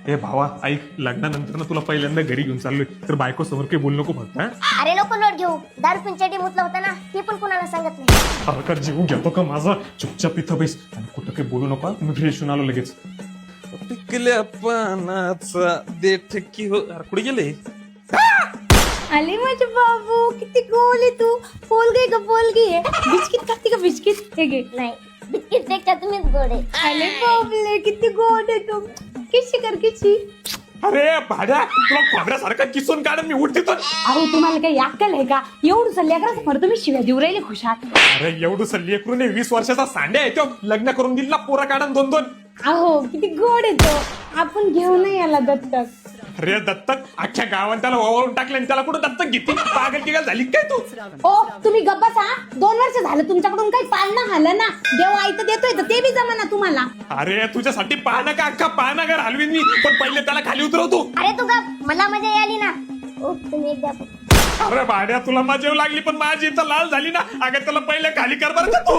हे भावा ऐक, लग्नानंतर ना तुला पहिल्यांदा घरी घेऊन चाललोय, तर बायको समोर काही बोलू नको फक्त. अरे नको लोट घेऊ, दारू पिंचटी मुतला होता ना, ती पण कुणाला सांगत नाही. अरे का जीव घेतो का माझा? चुपचाप इथं बैस आणि कुठं काही बोलू नको. मी फ्रेश होऊन आलो लगेच. पिकल्या पानाचा देठ की हो. अरे कुठे गेले? आले माझे बाबू, किती गोल आहे तू. पोलगी का पोलगी आहे? बिस्किट खाती का बिस्किट? हे घे. नाही, बिस्किट पेक्षा तुम्हीच गोड आहे. आले बाबले, किती गोड आहे तू. किशी कर किशी. अरे भाड्या, तुला खोबऱ्यासारखा किसून काढ मी उठतो. अहो तुम्हाला काही अक्कल आहे का? एवढं सल्ल्याकडे फर तुम्ही शिव्या देऊ राहिले खुशाल. अरे एवढं लेकरून 20 वर्षाचा सांड्या आहे तो. लग्न करून दिला पोरा काढून 2-2. अहो किती गोड आहे तो. आपण घेऊ नाही याला दत्तक. अरे दत्तक अख्ख्या गावात त्याला ओवाळून टाकलं आणि त्याला कुठं दत्तक घेतली? पागल की झाली काय तू? ओ तुम्ही गप्पा 2 वर्ष झालं तुमच्याकडून काही पाळणं आलं ना. देव आई तर देतोय तर ते बी जमाना तुम्हाला. अरे तुझ्यासाठी पाहणं का अख्खा पाहणं घर हलवीन मी, पण पहिले त्याला खाली उतरवतो. अरे तू गप, मला मजा आली ना. ओ तुम्ही एकदा अरे भाड्या, तुला मजा लागली पण माझी इथं लाल झाली ना. अगं त्याला पहिले खाली कर बरं का तू.